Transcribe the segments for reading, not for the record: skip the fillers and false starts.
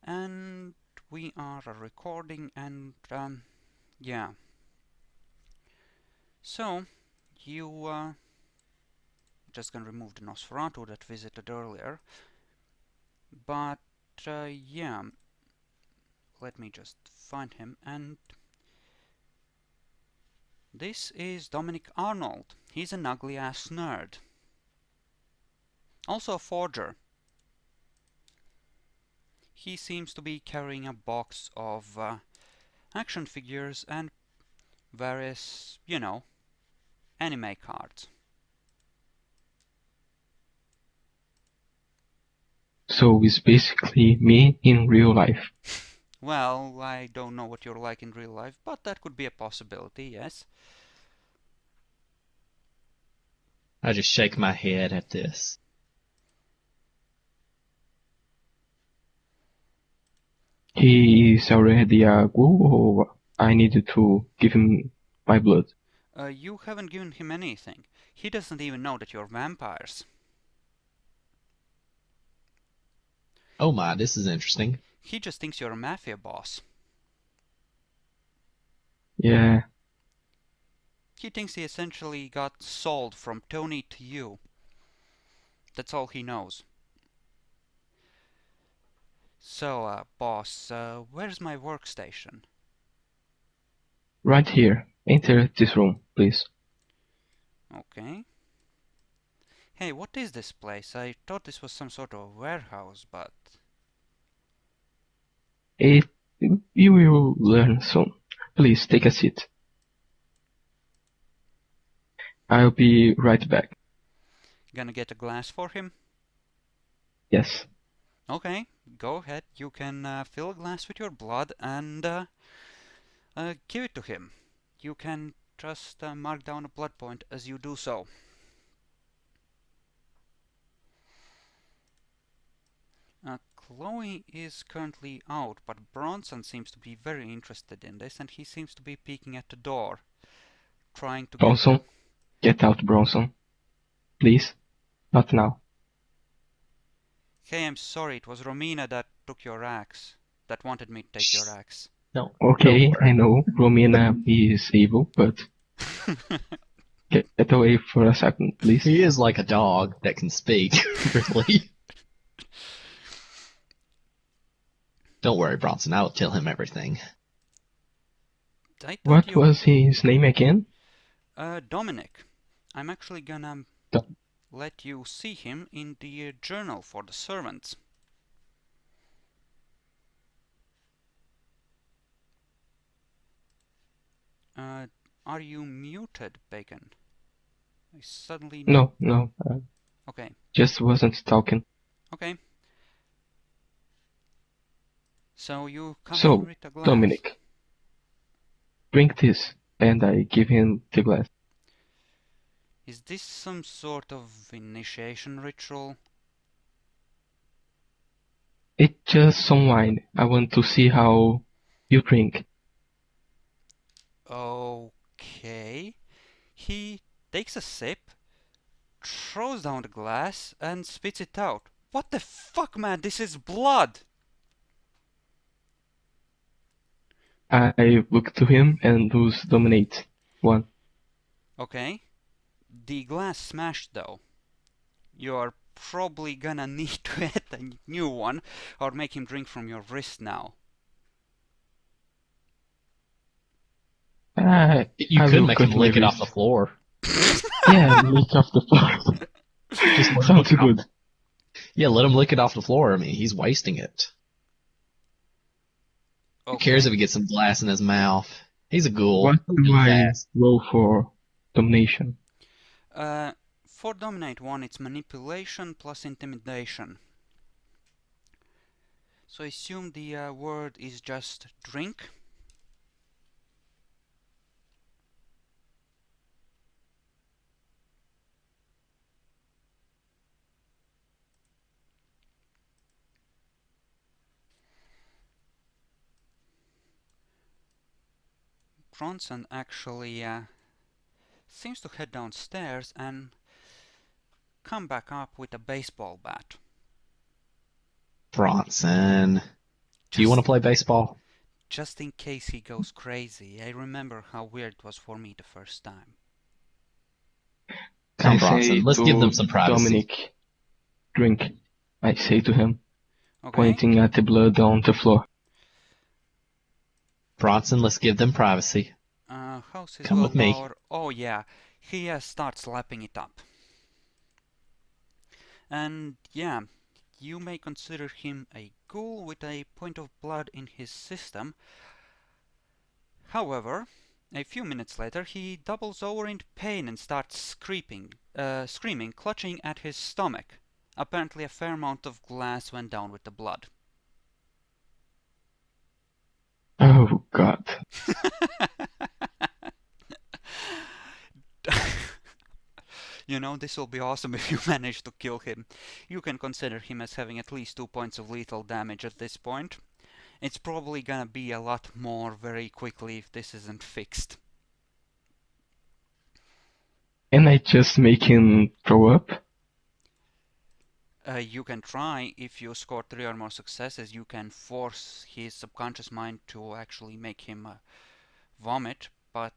And we are recording, and yeah. So you just gonna remove the Nosferatu that visited earlier, but yeah, let me just find him. And this is Dominic Arnold. He's an ugly ass nerd, also a forger. He seems to be carrying a box of action figures and various, anime cards. So it's basically me in real life. Well, I don't know what you're like in real life, but that could be a possibility, yes. I just shake my head at this. He is already a ghoul, or I need to give him my blood? You haven't given him anything. He doesn't even know that you're vampires. Oh my, this is interesting. He just thinks you're a mafia boss. Yeah. He thinks he essentially got sold from Tony to you. That's all he knows. So, boss, where's my workstation? Right here. Enter this room, please. Okay. Hey, what is this place? I thought this was some sort of warehouse, but... You will learn soon. Please take a seat. I'll be right back. Gonna get a glass for him? Yes. Okay, go ahead. You can fill a glass with your blood and give it to him. You can just mark down a blood point as you do so. Chloe is currently out, but Bronson seems to be very interested in this, and he seems to be peeking at the door, trying to Bronson, get out, Bronson. Please. Not now. Hey, I'm sorry, it was Romina that took your axe. That wanted me to take your axe. No. Okay, I know Romina is evil, but get away for a second, please. He is like a dog that can speak, really. Don't worry, Bronson, I'll tell him everything. What was his name again? Dominic. I'm actually gonna let you see him in the journal for the servants. Are you muted, Bacon? I suddenly... No. Okay. Just wasn't talking. Okay. So you come in with a glass. Dominic, drink this, and I give him the glass. Is this some sort of initiation ritual? It's just some wine. I want to see how you drink. Okay. He takes a sip, throws down the glass, and spits it out. What the fuck, man? This is blood! I look to him and lose dominate. 1. Okay. The glass smashed, though. You're probably gonna need to add a new one, or make him drink from your wrist now. You could make him lick it off the floor. Yeah, lick off the floor. Just sounds good. Yeah, let him lick it off the floor. I mean, he's wasting it. Okay. Who cares if he gets some glass in his mouth? He's a ghoul. What do I roll for domination? For dominate 1, it's manipulation plus intimidation. So I assume the word is just drink. Bronson actually seems to head downstairs and come back up with a baseball bat. Bronson. Do you want to Just, play baseball? just in case he goes crazy. I remember how weird it was for me the first time. Come, I Bronson, say let's give them to some privacy. Dominic, drink. I say to him, Okay? pointing at the blood on the floor. Bronson, let's give them privacy. How's his Come with me. willpower? Oh yeah, he starts lapping it up. And yeah, you may consider him a ghoul with a point of blood in his system. However, a few minutes later, he doubles over in pain and starts screaming, clutching at his stomach. Apparently, a fair amount of glass went down with the blood. Oh God. You know, this will be awesome if you manage to kill him. You can consider him as having at least 2 points of lethal damage at this point. It's probably gonna be a lot more very quickly if this isn't fixed. Can I just make him throw up? You can try, if you score 3 or more successes, you can force his subconscious mind to actually make him vomit, but,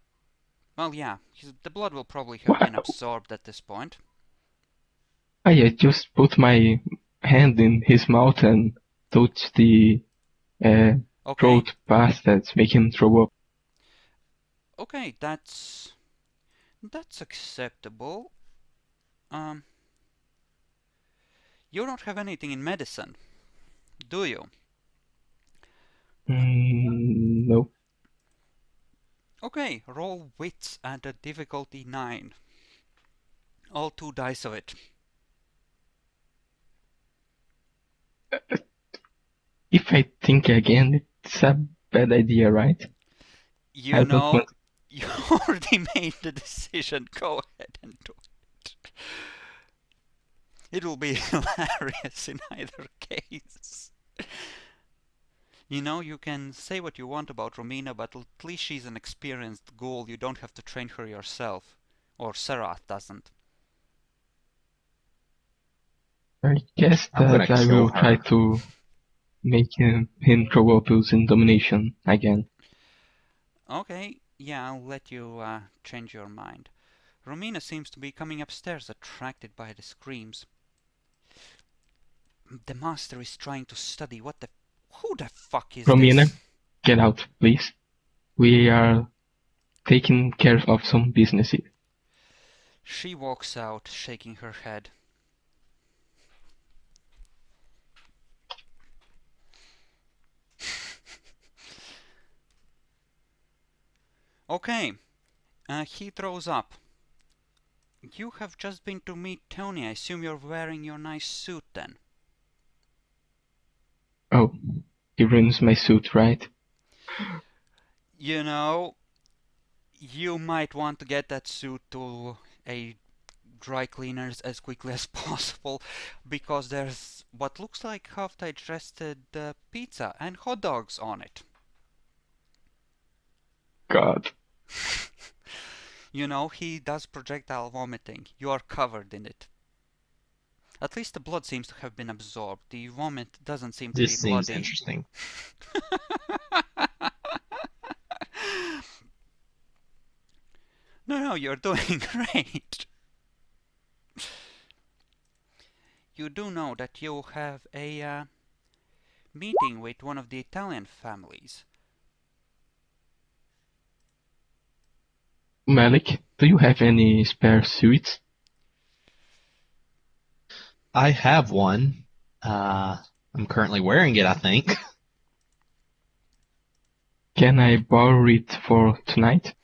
well, yeah, the blood will probably have been Wow. absorbed at this point. I just put my hand in his mouth and touch the Okay, throat path that make him throw up. okay, that's acceptable. You don't have anything in medicine, do you? No. Okay, roll wits at a difficulty 9. All 2 dice of it. If I think again, it's a bad idea, right? You I don't know, want. you already made the decision. Go ahead and do it. It will be hilarious in either case. You know, you can say what you want about Romina, but at least she's an experienced ghoul. You don't have to train her yourself. Or Serath doesn't. I guess I'm gonna that I kill will try her. to make him throw up using domination again. Okay, yeah, I'll let you change your mind. Romina seems to be coming upstairs, attracted by the screams. The master is trying to study. Who the fuck is Romina, this? get out, please. We are taking care of some business here. She walks out, shaking her head. Okay, he throws up. You have just been to meet Tony. I assume you're wearing your nice suit then. Oh, he ruins my suit, right? You know, you might want to get that suit to a dry cleaners as quickly as possible, because there's what looks like half-digested pizza and hot dogs on it. God. You know, he does projectile vomiting. You are covered in it. At least the blood seems to have been absorbed. The vomit doesn't seem to be This seems bloody. interesting. No, you're doing great. You do know that you have a meeting with one of the Italian families. Malik, do you have any spare suits? I have one. I'm currently wearing it, I think. Can I borrow it for tonight?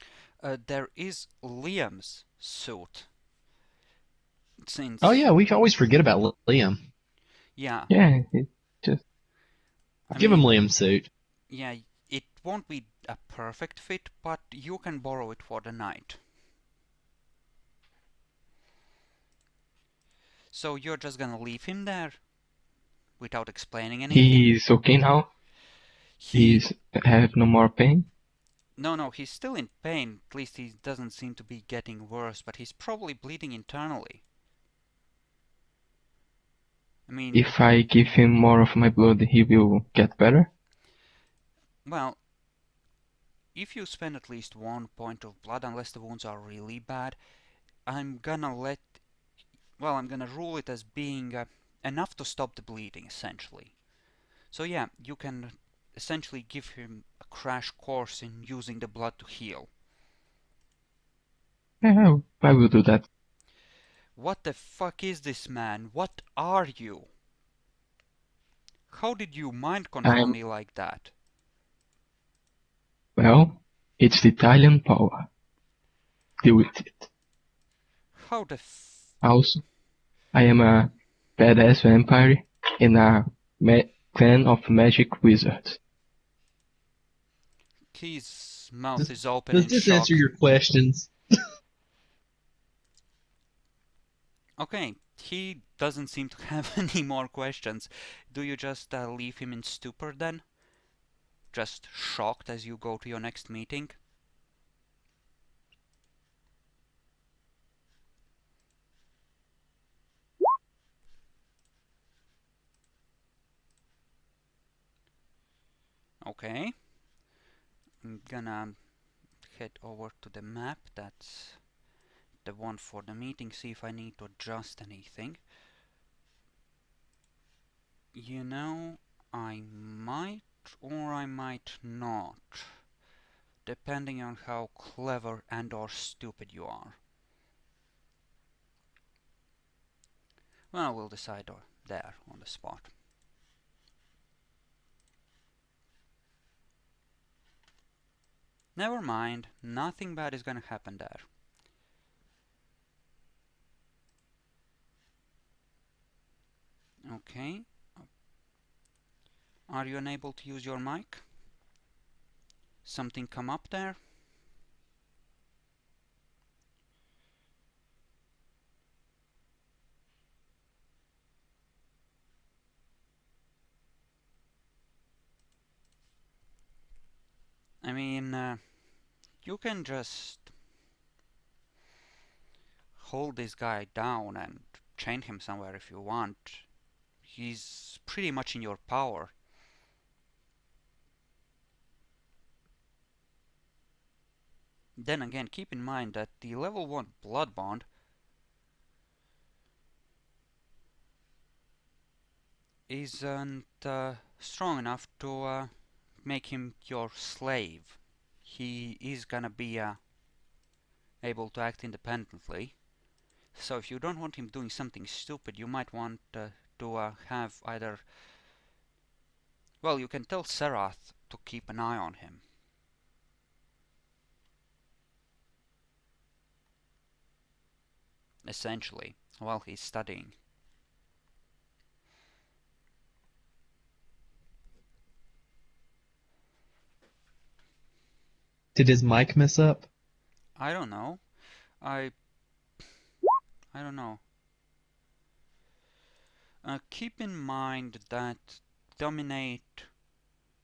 There is Liam's suit. Since, Oh yeah, we always forget about Liam. yeah, Yeah, it just. I Give him mean, Liam's suit. yeah, it won't be a perfect fit, but you can borrow it for the night. So you're just gonna leave him there without explaining anything? He's okay now? He's have no more pain? No, he's still in pain. At least he doesn't seem to be getting worse, but he's probably bleeding internally. I mean, If I give him more of my blood, he will get better? Well, if you spend at least 1 point of blood, unless the wounds are really bad, I'm gonna I'm gonna rule it as being enough to stop the bleeding, essentially. So yeah, you can essentially give him a crash course in using the blood to heal. Yeah, I will do that. What the fuck is this, man? What are you? How did you mind control I'm, me like that? well, it's the Italian power. Deal with it. How the Also, I am a badass vampire in a clan of magic wizards. His mouth Does, is open does in this answer shock. your questions? Okay, he doesn't seem to have any more questions. Do you just leave him in stupor then? Just shocked as you go to your next meeting? Okay, I'm gonna head over to the map. That's the one for the meeting, see if I need to adjust anything. You know, I might or I might not, depending on how clever and or stupid you are. Well, we'll decide there on the spot. Never mind, nothing bad is gonna happen there. Okay. Are you unable to use your mic? Something come up there? I mean, you can just hold this guy down and chain him somewhere if you want. He's pretty much in your power. Then again, keep in mind that the level 1 blood bond isn't strong enough to make him your slave. He is gonna be able to act independently. So if you don't want him doing something stupid, you might want to have either... Well, you can tell Serath to keep an eye on him. Essentially, while he's studying. Did his mic mess up? I don't know. I don't know. Keep in mind that Dominate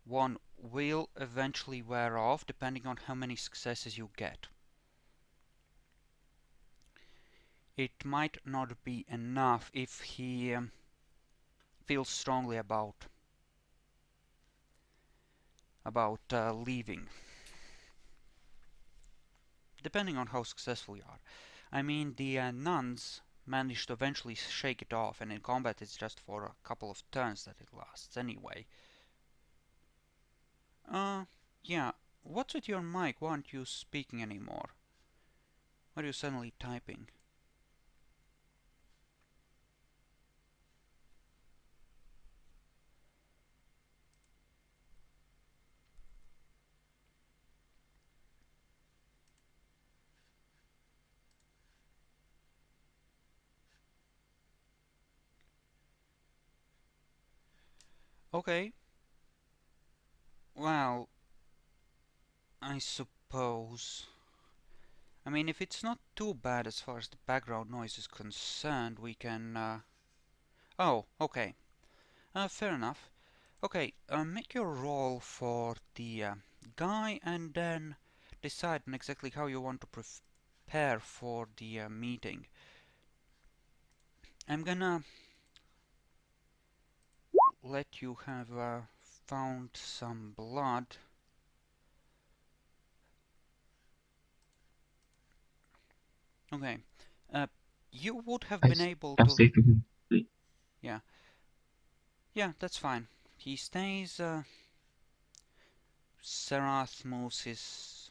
1 will eventually wear off depending on how many successes you get. It might not be enough if he feels strongly about leaving, depending on how successful you are. I mean, the nuns managed to eventually shake it off, and in combat it's just for a couple of turns that it lasts anyway. Yeah, what's with your mic? Why aren't you speaking anymore? Why are you suddenly typing? Okay, well, I suppose... I mean, if it's not too bad as far as the background noise is concerned, we can... Oh, okay. Fair enough. Okay, make your roll for the guy and then decide on exactly how you want to prepare for the meeting. I'm gonna let you have found some blood Okay. You would have I, been able I to... say to him, "Please." Yeah. Yeah, that's fine. He stays... Serath moves his...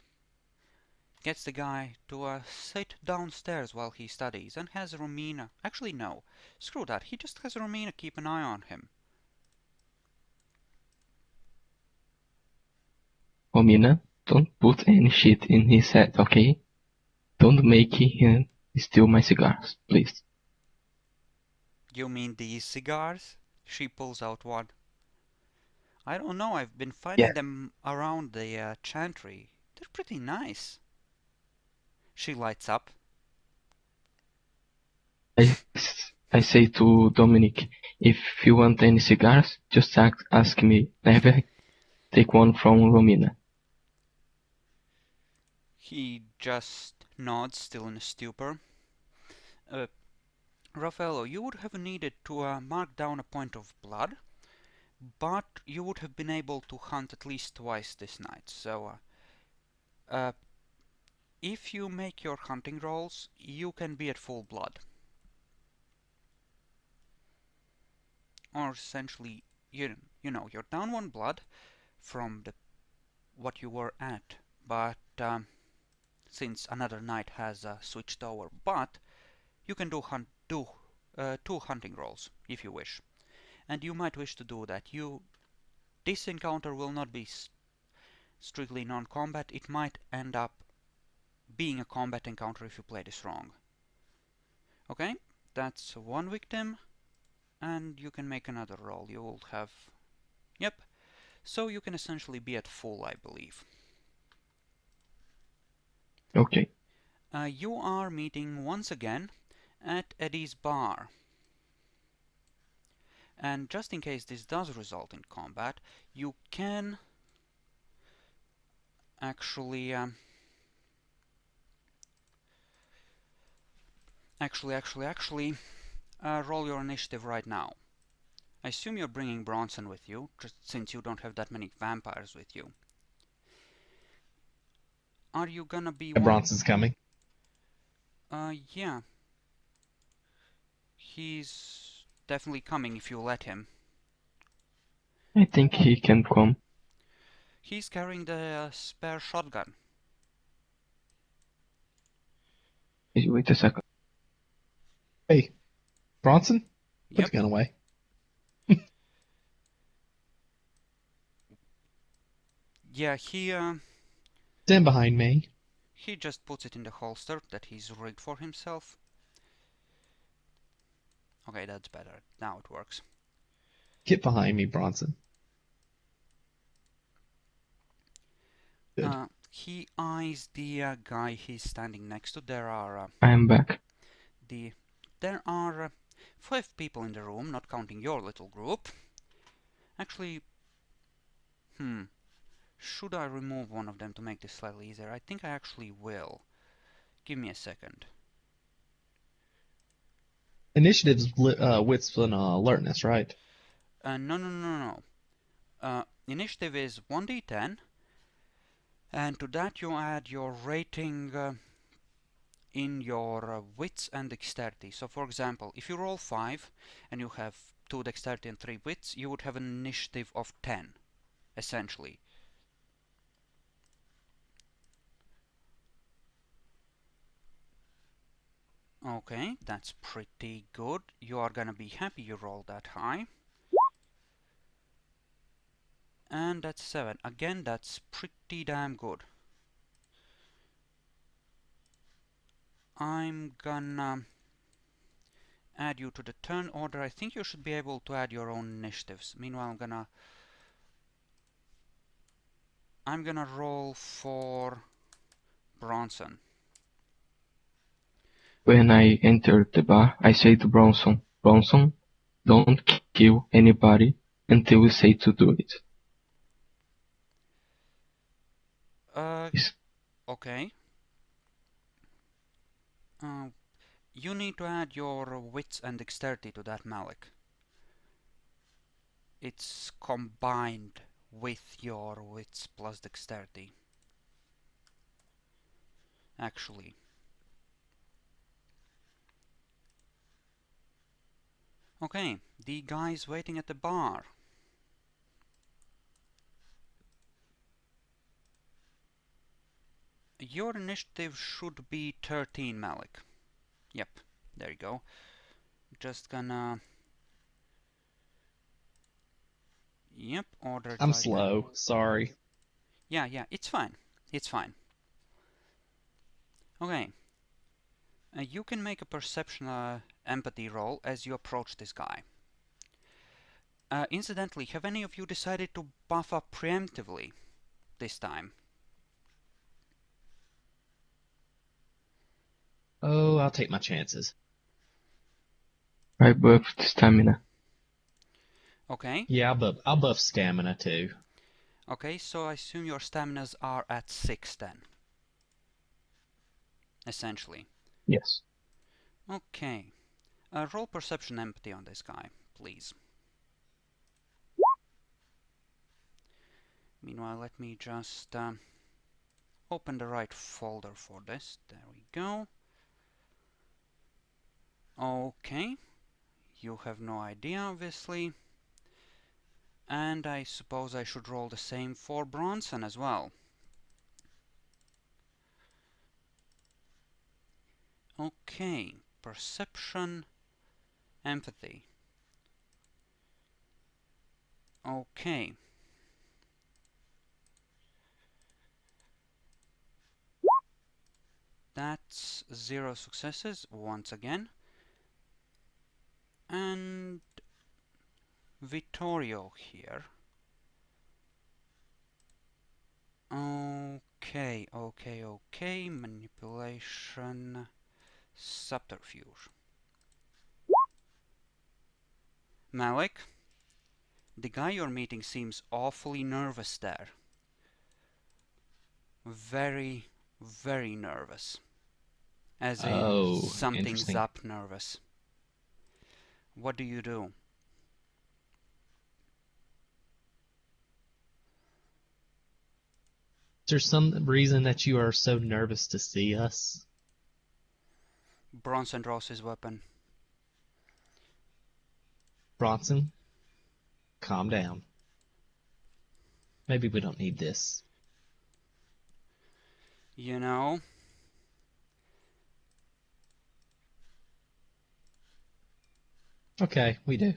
Gets the guy to sit downstairs while he studies and has Romina... Actually, no. Screw that. He just has Romina keep an eye on him. Romina, don't put any shit in his head, okay? Don't make him steal my cigars, please. You mean these cigars? She pulls out one. I don't know, I've been finding Yes, them around the Chantry. They're pretty nice. She lights up. I, I say to Dominic, if you want any cigars, just ask me. Never take one from Romina. He just nods, still in a stupor. Uh, Raffaello, you would have needed to mark down a point of blood, but you would have been able to hunt at least twice this night. So, if you make your hunting rolls, you can be at full blood. Or essentially, you know, you're down one blood from what you were at, but since another night has switched over, but you can do two hunting rolls if you wish, and you might wish to do that. This encounter will not be strictly non-combat. It might end up being a combat encounter if you play this wrong. Okay, that's one victim, and you can make another roll. You will have, yep. So you can essentially be at full, I believe. Okay. You are meeting once again at Eddie's bar. And just in case this does result in combat, you can actually roll your initiative right now. I assume you're bringing Bronson with you, just since you don't have that many vampires with you. Are you gonna be one? Bronson's coming. Yeah. He's definitely coming if you let him. I think he can come. He's carrying the spare shotgun. Wait a second. Hey, Bronson, put Yep. the gun away. Yeah, Stand behind me. he just puts it in the holster that he's rigged for himself. Okay, that's better. Now it works. Get behind me, Bronson. Good. He eyes the guy he's standing next to. There are I am back. there are 5 people in the room, not counting your little group. Actually, should I remove one of them to make this slightly easier? I think I actually will. Give me a second. Initiative's wits and alertness, right? No. Initiative is 1d10, and to that you add your rating in your wits and dexterity. So, for example, if you roll 5 and you have 2 dexterity and 3 wits, you would have an initiative of 10, essentially. Okay, that's pretty good. You are gonna be happy you rolled that high. And that's 7. Again, that's pretty damn good. I'm gonna add you to the turn order. I think you should be able to add your own initiatives. Meanwhile, I'm gonna roll for Bronson. When I enter the bar, I say to Bronson, Bronson, don't kill anybody until we say to do it. Yes. Okay. You need to add your wits and dexterity to that, Malik. It's combined with your wits plus dexterity. Actually. Okay, the guys waiting at the bar. Your initiative should be 13, Malik. Yep, there you go. Just gonna... Yep, order I'm tidy. slow. Sorry. Yeah, it's fine. It's fine. Okay. You can make a perception empathy roll as you approach this guy. Incidentally, have any of you decided to buff up preemptively this time? Oh, I'll take my chances. I buffed stamina. Okay. Yeah, I'll buff stamina too. Okay, so I assume your staminas are at 6 then. Essentially. Yes. Okay. Roll perception empathy on this guy, please. Meanwhile, let me just open the right folder for this. There we go. Okay. You have no idea, obviously. And I suppose I should roll the same for Bronson as well. Okay. Perception, empathy. Okay. That's 0 successes once again. And Vittorio here. Okay. Manipulation, subterfuge. Malik, the guy you're meeting seems awfully nervous there. Very, very nervous. As in, Oh, something's interesting. up nervous. What do you do? Is there some reason that you are so nervous to see us? Bronson draws his weapon. Bronson, calm down. Maybe we don't need this. You know, Okay, we do.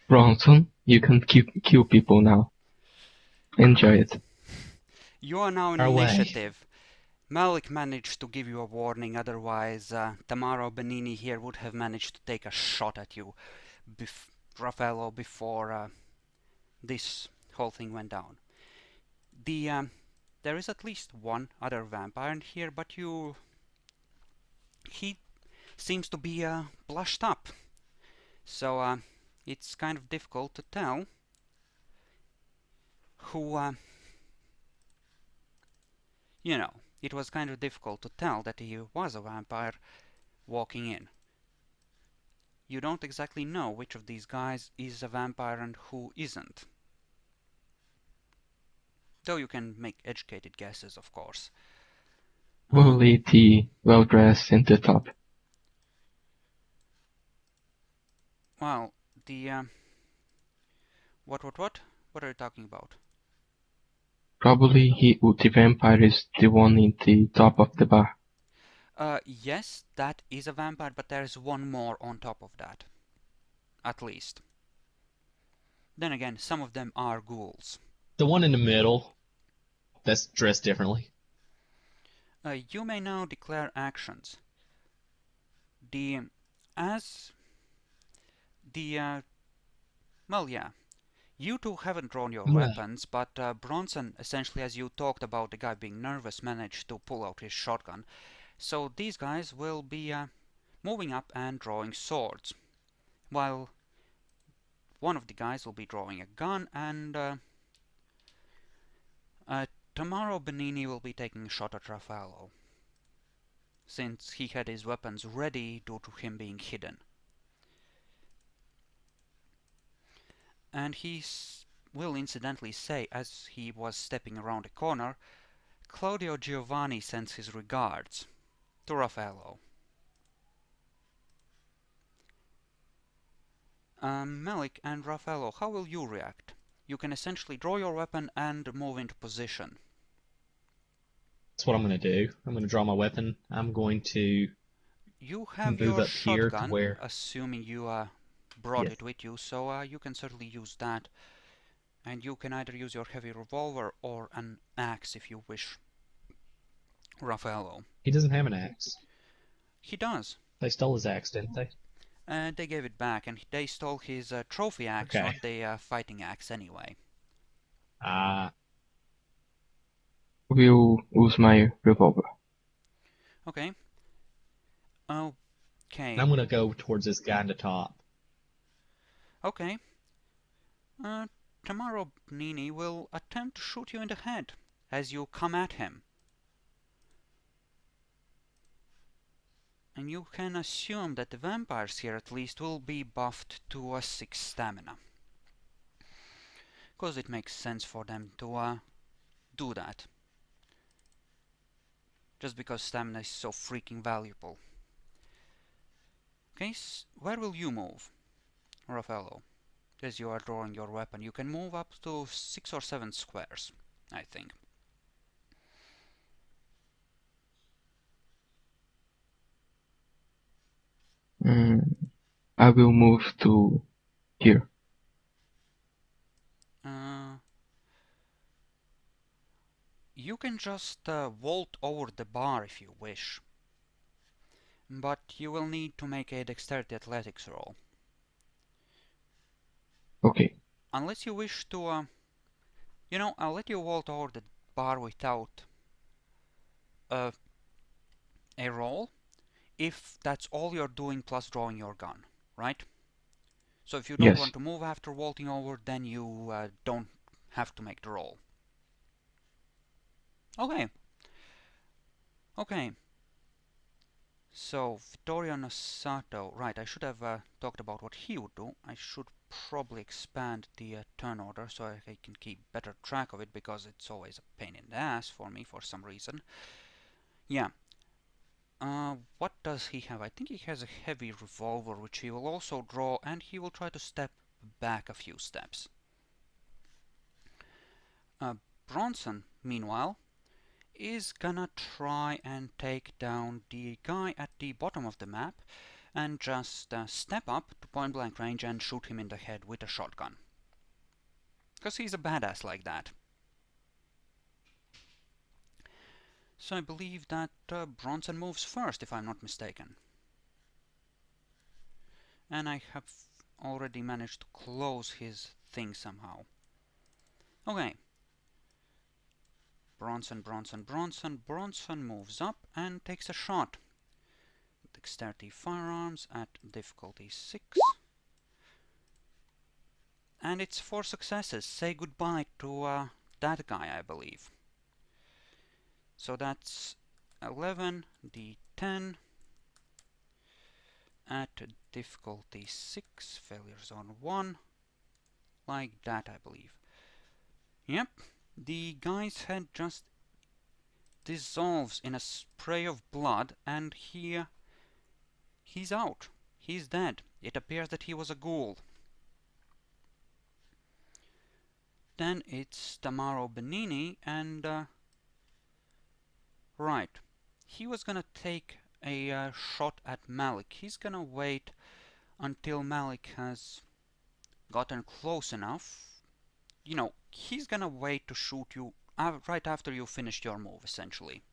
Bronson, you can kill people now. Enjoy it. you are now in Our way. initiative. Malik managed to give you a warning, otherwise Tamaro Benini here would have managed to take a shot at you, Raffaello, before this whole thing went down. There is at least one other vampire in here, but he seems to be blushed up, so it's kind of difficult to tell who, it was kind of difficult to tell that he was a vampire walking in. You don't exactly know which of these guys is a vampire and who isn't. Though you can make educated guesses, of course. We'll leave the well-dressed in the top. Well, what? What are you talking about? Probably the vampire is the one in the top of the bar. Yes, that is a vampire, but there's one more on top of that. At least. Then again, some of them are ghouls. The one in the middle, that's dressed differently. You may now declare actions. As the, well, yeah. You two haven't drawn your Well, weapons, but Bronson, essentially, as you talked about the guy being nervous, managed to pull out his shotgun. So these guys will be moving up and drawing swords, while one of the guys will be drawing a gun, and Tamaro Benini will be taking a shot at Raffaello, since he had his weapons ready due to him being hidden. And he will incidentally say, as he was stepping around the corner, Claudio Giovanni sends his regards to Raffaello. Malik and Raffaello, how will you react? You can essentially draw your weapon and move into position. That's what I'm going to do. I'm going to draw my weapon. I'm going to You have move your up here to shotgun, where... assuming you brought Yes. it with you, so you can certainly use that. And you can either use your heavy revolver or an axe if you wish. Raffaello. He doesn't have an axe. He does. They stole his axe, didn't they? They gave it back, and they stole his trophy axe, Okay. not the fighting axe anyway. Will use my revolver. Okay. Okay. And I'm going to go towards this guy in the top. Okay. Tomorrow Nini will attempt to shoot you in the head as you come at him. And you can assume that the vampires here at least will be buffed to a 6 stamina. Because it makes sense for them to do that. Just because stamina is so freaking valuable. Okay, where will you move, Raffaello? As you are drawing your weapon, you can move up to 6 or 7 squares, I think. I will move to here. You can just vault over the bar if you wish. But you will need to make a dexterity athletics roll. Okay. Unless you wish to, you know, I'll let you vault over the bar without a roll, if that's all you're doing plus drawing your gun, right? So if you don't Yes. want to move after vaulting over, then you don't have to make the roll. Okay. Okay. So, Vittorio Nosato, right, I should have talked about what he would do. I should probably expand the turn order so I can keep better track of it, because it's always a pain in the ass for me for some reason. Yeah. What does he have? I think he has a heavy revolver, which he will also draw, and he will try to step back a few steps. Bronson, meanwhile, is gonna try and take down the guy at the bottom of the map and just step up to point blank range and shoot him in the head with a shotgun. Because he's a badass like that. So I believe that Bronson moves first, if I'm not mistaken. And I have already managed to close his thing somehow. Okay. Bronson moves up and takes a shot. Dexterity firearms at difficulty 6. And it's 4 successes. Say goodbye to that guy, I believe. So that's 11 d10 at difficulty 6, failure zone 1. Like that, I believe. Yep, the guy's head just dissolves in a spray of blood, and he's out. He's dead. It appears that he was a ghoul. Then it's Tamaro Benini, and right. He was gonna take a shot at Malik. He's gonna wait until Malik has gotten close enough. You know, he's gonna wait to shoot you right after you finished your move, essentially.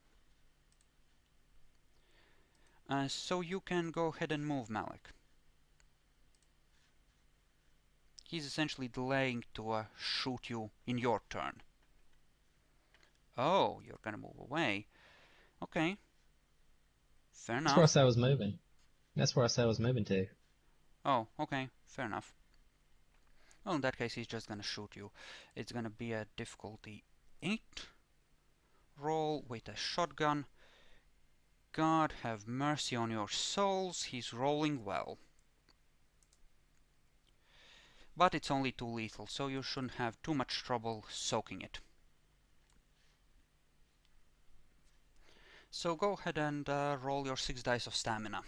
So you can go ahead and move, Malik. He's essentially delaying to shoot you in your turn. Oh, you're gonna move away. Okay. Fair That's where I enough. said I was moving. That's where I said I was moving to. Oh, okay. Fair enough. Well, in that case, he's just gonna shoot you. It's gonna be a difficulty 8 roll with a shotgun. God have mercy on your souls, he's rolling well. But it's only 2 lethal, so you shouldn't have too much trouble soaking it. So go ahead and roll your 6 dice of stamina.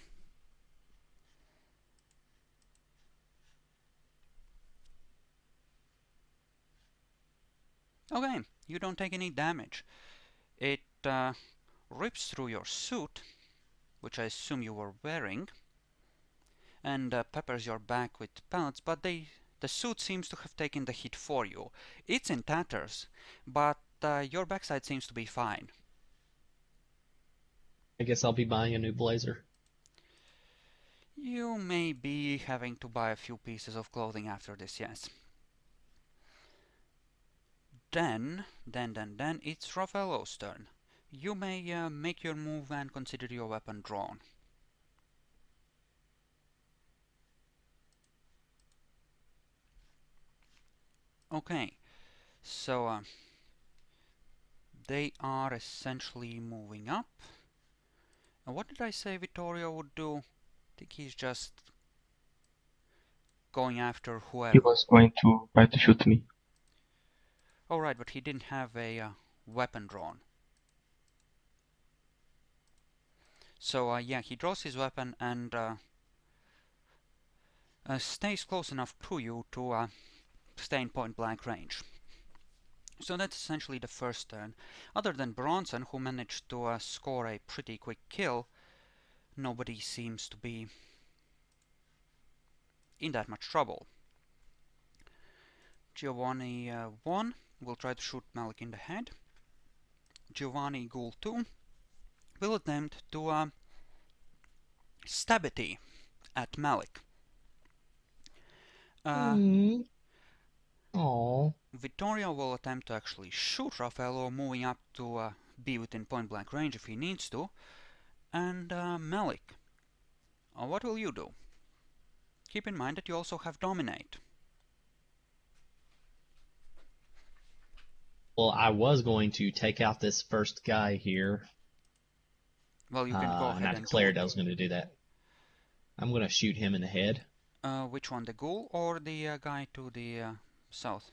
Okay, you don't take any damage. It rips through your suit, which I assume you were wearing, and peppers your back with pellets, but the suit seems to have taken the hit for you. It's in tatters, but your backside seems to be fine. I guess I'll be buying a new blazer. You may be having to buy a few pieces of clothing after this, yes. Then, it's Raffaello's turn. You may make your move and consider your weapon drawn. Okay, so they are essentially moving up. And what did I say Vittorio would do? I think he's just going after He whoever. was going to try to shoot me. Oh, right, but he didn't have a weapon drawn. So, yeah, he draws his weapon and stays close enough to you to stay in point-blank range. So that's essentially the first turn. Other than Bronson, who managed to score a pretty quick kill, nobody seems to be in that much trouble. Giovanni 1 will try to shoot Malik in the head. Giovanni Ghoul 2 will attempt to stabity at Malik. Aww. Vittorio will attempt to actually shoot Raffaello, moving up to be within point-blank range if he needs to. And Malik, what will you do? Keep in mind that you also have Dominate. Well, I was going to take out this first guy here, Well, you can go and I ahead and do declared it. I was going to do that. I'm going to shoot him in the head. Which one, the ghoul or the guy to the south?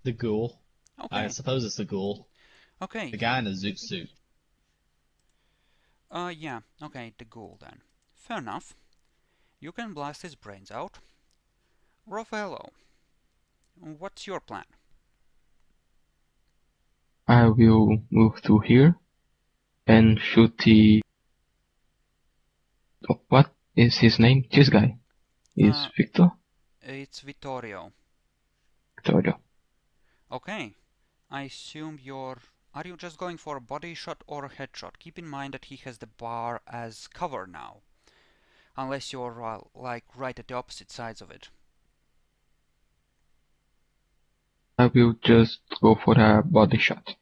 The ghoul. I Okay, suppose it's the ghoul. okay, The guy in the zoot suit. yeah, okay, the ghoul then. Fair enough. You can blast his brains out. Raffaello, what's your plan? I will move to here and shoot the. Oh, what is his name? This guy is Uh, Victor. it's Vittorio. Victorio. Okay, I assume you're... Are you just going for a body shot or a headshot? Keep in mind that he has the bar as cover now. Unless you're, like, right at the opposite sides of it. I will just go for a body shot.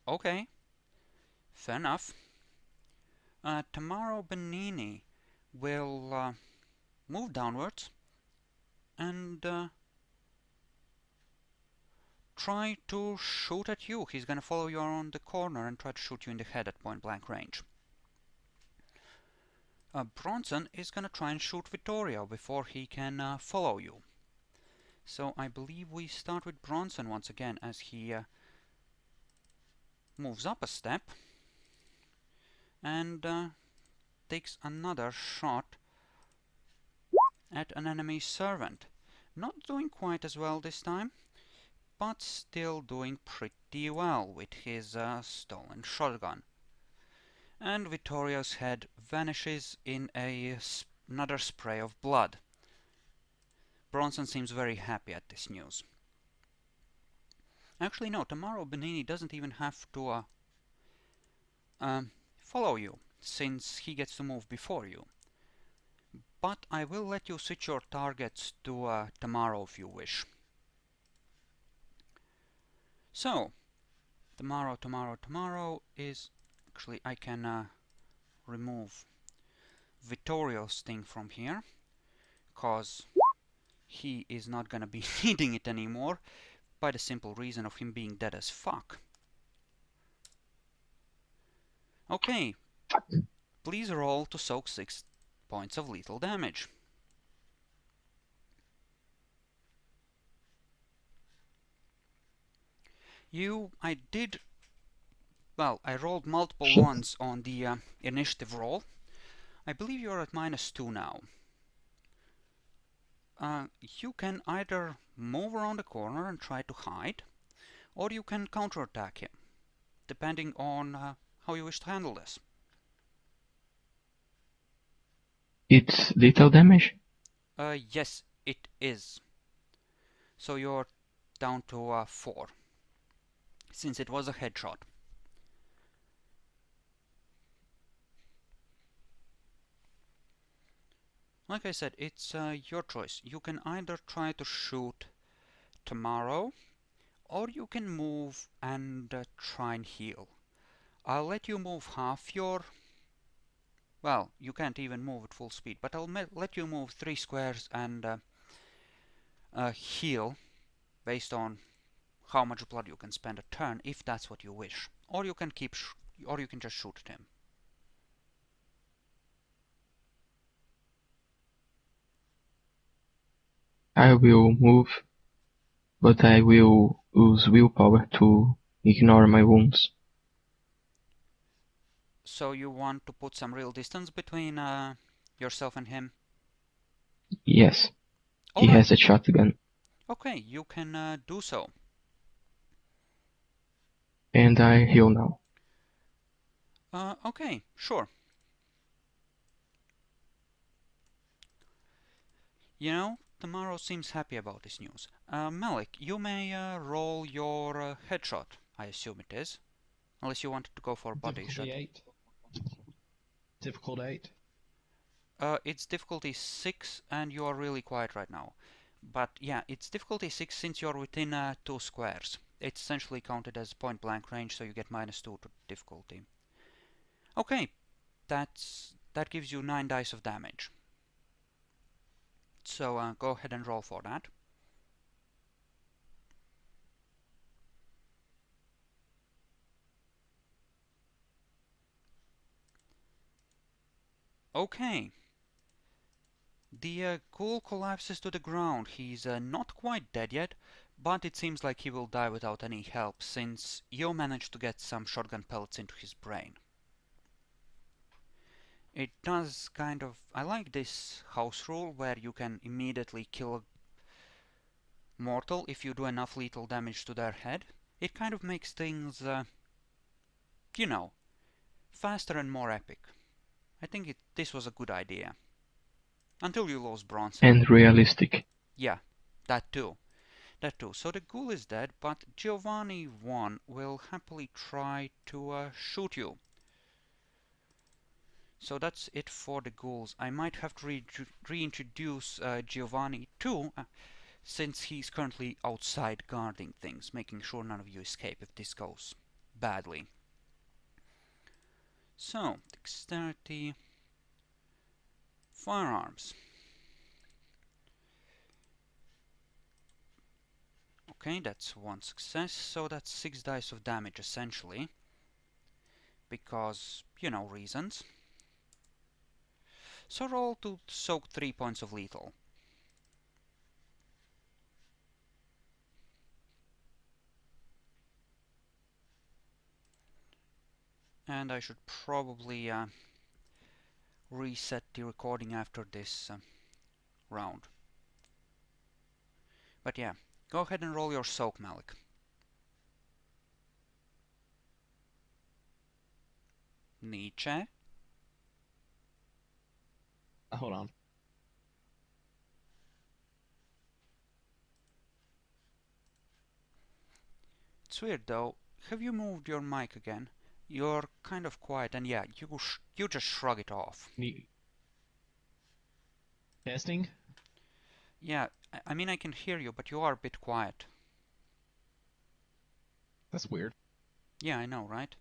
Okay, fair enough. Tamaro Benini will move downwards and try to shoot at you. He's gonna follow you around the corner and try to shoot you in the head at point-blank range. Bronson is gonna try and shoot Vittorio before he can follow you. So I believe we start with Bronson once again as he moves up a step and takes another shot at an enemy servant. Not doing quite as well this time, but still doing pretty well with his stolen shotgun. And Vittorio's head vanishes in another spray of blood. Bronson seems very happy at this news. Actually, no, Tamaro Benini doesn't even have to follow you, since he gets to move before you. But I will let you switch your targets to Tamaro if you wish. So, Tamaro is... Actually, I can remove Vittorio's thing from here, cause he is not gonna be needing it anymore, by the simple reason of him being dead as fuck. Okay, please roll to soak 6 points of lethal damage. I rolled multiple ones on the initiative roll. I believe you're at -2 now. You can either move around the corner and try to hide, or you can counterattack him, depending on how you wish to handle this. It's lethal damage? Yes, it is. So you're down to 4, since it was a headshot. Like I said, it's your choice. You can either try to shoot tomorrow, or you can move and try and heal. I'll let you move half your... Well, you can't even move at full speed, but I'll let you move 3 squares and heal based on how much blood you can spend a turn, if that's what you wish. Or you can or you can just shoot at him. I will move, but I will use willpower to ignore my wounds. So you want to put some real distance between yourself and him? Yes, he Alright, has a shotgun. okay, you can do so. And I heal now. Okay, sure. You know, Tomorrow seems happy about this news. Malik, you may roll your headshot, I assume it is. Unless you wanted to go for body shot. Difficulty 8. Difficult 8. It's difficulty 6 and you are really quiet right now. But yeah, it's difficulty 6 since you're within 2 squares. It's essentially counted as point blank range, so you get -2 to difficulty. Okay, that gives you 9 dice of damage. So go ahead and roll for that. Okay. The ghoul collapses to the ground. He's not quite dead yet, but it seems like he will die without any help, since you managed to get some shotgun pellets into his brain. It does kind of... I like this house rule where you can immediately kill a mortal if you do enough lethal damage to their head. It kind of makes things, you know, faster and more epic. I think this was a good idea. Until you lose Bronson. And realistic. Yeah, that too. That too. So the ghoul is dead, but Giovanni 1 will happily try to shoot you. So that's it for the ghouls. I might have to reintroduce Giovanni 2, since he's currently outside guarding things, making sure none of you escape if this goes badly. So, dexterity, firearms. Okay, that's 1 success, so that's 6 dice of damage essentially. Because, you know, reasons. So roll to soak 3 points of lethal. And I should probably reset the recording after this round. But yeah, go ahead and roll your soak, Malik. Nietzsche. Hold on. It's weird though. Have you moved your mic again? You're kind of quiet, and yeah, you just shrug it off. Testing? Yeah, I mean I can hear you, but you are a bit quiet. That's weird. Yeah, I know, right?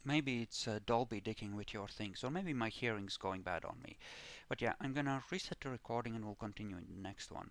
Maybe it's Dolby dicking with your things, or maybe my hearing's going bad on me. But yeah, I'm gonna reset the recording and we'll continue in the next one.